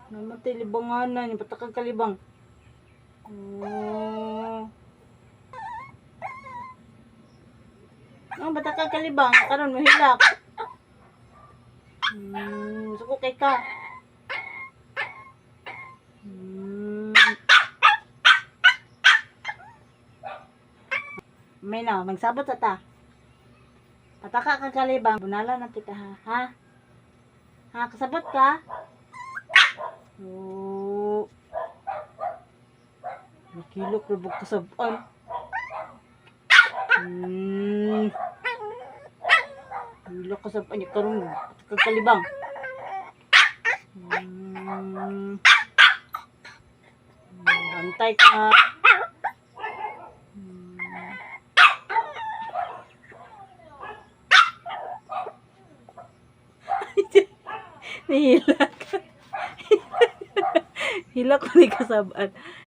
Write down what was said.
Namatay libanganan, yung patakag kalibang. Oh. Ang patakag kalibang, karon mo hilak. Suko kay ka. May na, magsabot ata. Pataka ka kalibang, bunala na kita ha. Ha? Ha, kasabot ka? Oh. Nakilok rubog kasaban. Hilok kasaban niya karon patakag kalibang. Bantay ka. Nihilak. Hilak ko ni kasabaan.